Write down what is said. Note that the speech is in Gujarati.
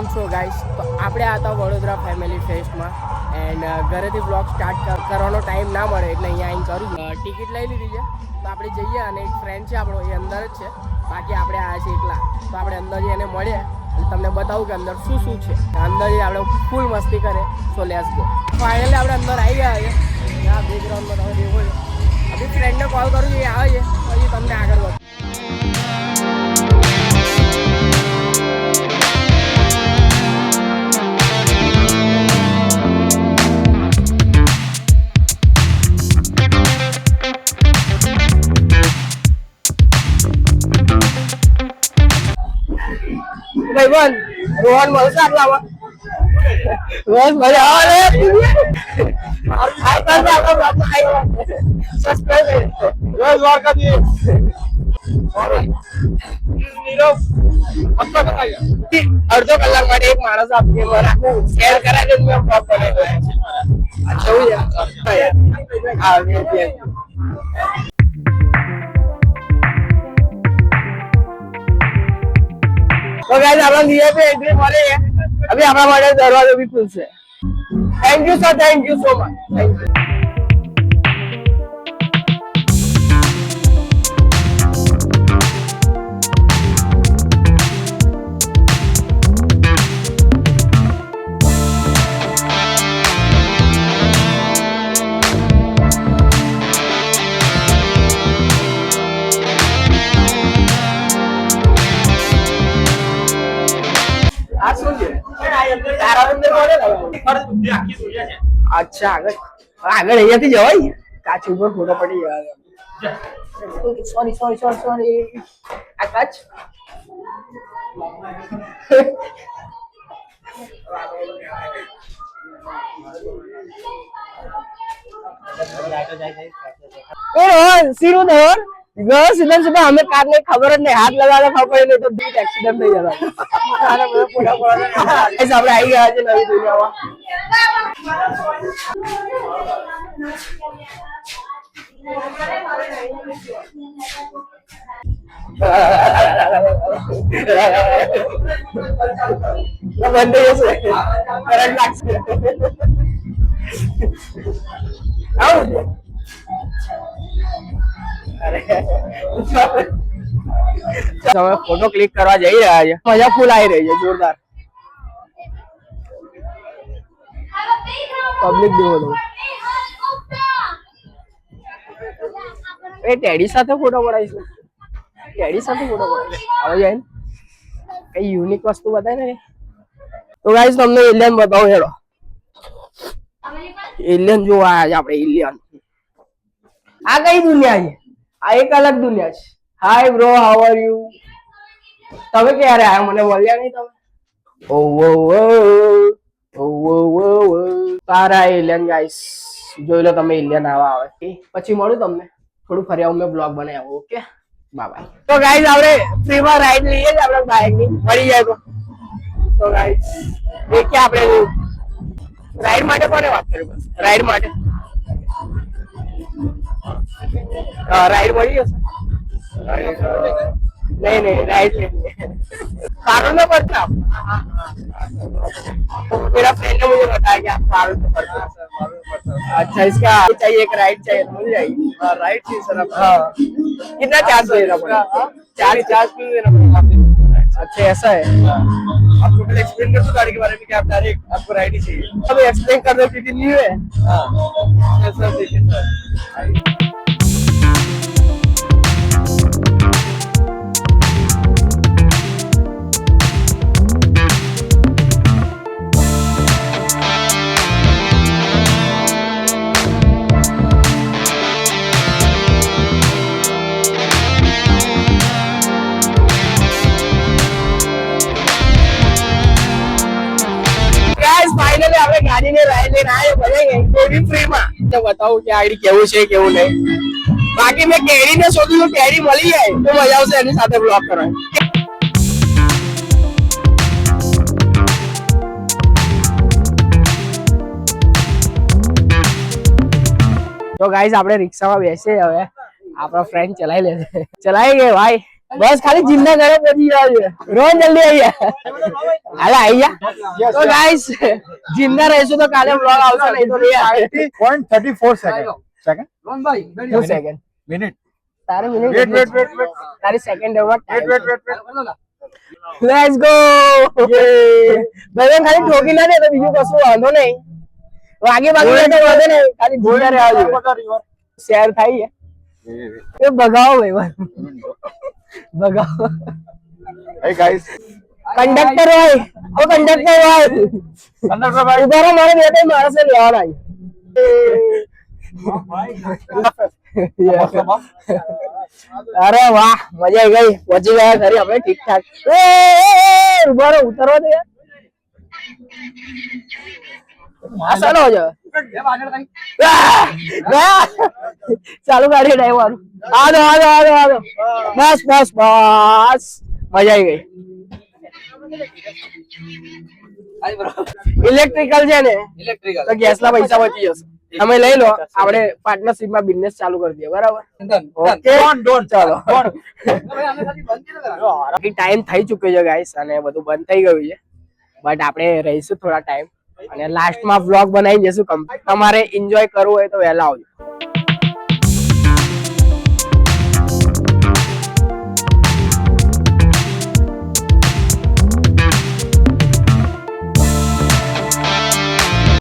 કેમ છો ગાઈસ? તો આપણે આ હતા વડોદરા ફેમિલી ફેસ્ટમાં એન્ડ ઘરેથી બ્લોગ સ્ટાર્ટ કરવાનો ટાઈમ ના મળે એટલે અહીંયા આવીને કરું. ટિકિટ લઈ લીધી છે તો આપણે જઈએ અને એક ફ્રેન્ડ છે આપણો એ અંદર જ છે, બાકી આપણે આવ્યા છીએ એકલા. તો આપણે અંદર એને મળીએ અને તમને બતાવું કે અંદર શું શું છે. અંદર આપણે ફૂલ મસ્તી કરે. So let's go. ફાઇનલી આપણે અંદર આવી ગયા છે. આ બેકગ્રાઉન્ડમાં તમે દેખો છો. આપણી ફ્રેન્ડને કોલ કરું છું, એ આવે છે પછી તમને આગળ વધુ. ભાઈબંધ રોહન મળશે આટલામાં બસ મજા આવે. અડધો કલાક માટે એક માણસ આપીએ શેર કરાવી દે. तो गाइस आप लिए पे एंट्री मारे हैं, अभी हमारा दरवाजा भी खुल से. Thank you sir, thank you so much, thank you. अच्छा આગળ અહીંયાથી જવાય. કાચ ઉપર ફોટો પડી જાય. સોરી સોરી સોરી સોરી આ કાચ. सीरू धर गस इधर से हमें कार ने खबर नहीं, हाथ लगा खबर नहीं तो बीच एक्सीडेंट થઈ જતા. ऐसा આપણે આવી ગયા છે નવી દુનિયામાં. બંધ જશે કરંટ લાગશે. આવું તમે ફોટો ક્લિક કરવા જઈ રહ્યા છે. મજા ફૂલ આવી રહી છે, જોરદાર. પબ્લિક દેવો એ ટેડી સાથે ફોટો પડાવીશ. ટેડી સાથે ફોટો પડાવીશ આવે જાય ને કઈ યુનિક વસ્તુ બતાવે ને. તો ગાઈસ તમને એલિયન બતાવો. હેડો એલિયન જોવા આવ્યા છે આપણે. એલિયન આ કઈ દુનિયા છે? આ એક અલગ દુનિયા છે. Hi bro, how are you? તમે ક્યારે આયા? મને મળ્યા નહીં તમે. ઓ તારા એલિયન ગાઈસ જોઈ લો તમે. એલિયન આવા આવે પછી મળું તમને. થોડું ફરી આવું, મેં બ્લોગ બનાવ્યો. Okay bye bye. તો ગાઈસ આપણે ફ્રીમાં રાઈડ લઈએ જ આપણે બાઇક ની, મળી જાય તો. તો ગાઈસ દેખીએ આપણે રાઈડ માટે કોને વાત કરી? બસ રાઈડ માટે राइड बढ़ी है नहीं नहीं राइड कानून में पढ़ता. मेरा फ्रेंड ने मुझे बताया कि आप कानून में पढ़ते हैं. अच्छा इसका चाहिए, एक राइड चाहिए, मिल जाएगी. राइड चाहिए सर. हाँ कितना चार्ज देना पड़ेगा? चार्ज भी देना पड़ेगा. अच्छा ऐसा है. आप टोटल एक्सप्लेन कर दो गाड़ी के बारे में कि आप डायरेक्ट आपको राइड ही चाहिए. अब एक्सप्लेन कर दो क्योंकि न्यू है. हाँ सर देखिए सर. फाइनली આપણે ગાડીને રાઈડ લઈને આવ્યો બધાય કેવી ફ્રીમાં. તો બતાવું કે આઈડી કેવું છે કેવું નહીં. બાકી મેં કેડીને શોધ્યું, કેડી મળી જાય તો મજા આવશે એની સાથે બ્લોગ કરવાની. तो गाइस આપણે રિક્ષામાં બેસે હવે આપણા ફ્રેન્ડ ચલાવી લેશે. ચલાવી ગયે ભાઈ. બસ ખાલી જીમના ઘરે પહોંચી ગયા છે. રોજ જલ્દી આવીએ. હાલ આવી ગયા. તો ગાઈસ જીમના રહીશું તો કાલે બ્લોગ આવશે નહીં તો નહીં આવે. 0.34 સેકન્ડ શું સેકન્ડ મિનિટ તારે મિનિટ વેટ તારી સેકન્ડ એમાં વેટ લેટ્સ ગો. ભાઈ ખાલી ઠોકી ના દે તો બીજું કશું વાંધો નહીં. વાગે તો વાંધો નહીં, ખાલી જીમના રહેવા જોઈએ. શેર થાય એ ભગાવો ભાઈ ભગાવો. Hey guys, કંડક્ટર ભાઈ ઓ કંડક્ટર ભાઈ કંડક્ટર ભાઈ ઉભા રહો, મારે બે ત્રણ માણસે લેવાના અરે વાહ મજા આવી ગઈ. પહોંચી ગયા ખરી આપણે ઠીક ઠાક. ઉભા રહો, ઉતરવા દે યાર. ચાલો છે ચાલુ ગાડી ડ્રાઈવ વાળું. આદો બસ બસ બસ મજા આવી ગઈ. ઇલેક્ટ્રિકલ છે ને તો ગેસ ના પૈસા બચી જશે. તમે લઈ લો, આપણે પાર્ટનરશિપ માં બિઝનેસ ચાલુ કરી દઈએ. બરાબર ઓકે ચાલો. ટાઈમ થઈ ચુક્યો છે ગાઈસ અને બધું બંધ થઈ ગયું છે, બટ આપણે રહીશું થોડા ટાઈમ અને લાસ્ટમાં વ્લોગ બનાવી જઈશું. તમારે એન્જોય કરવું હોય તો વહેલા આવજો.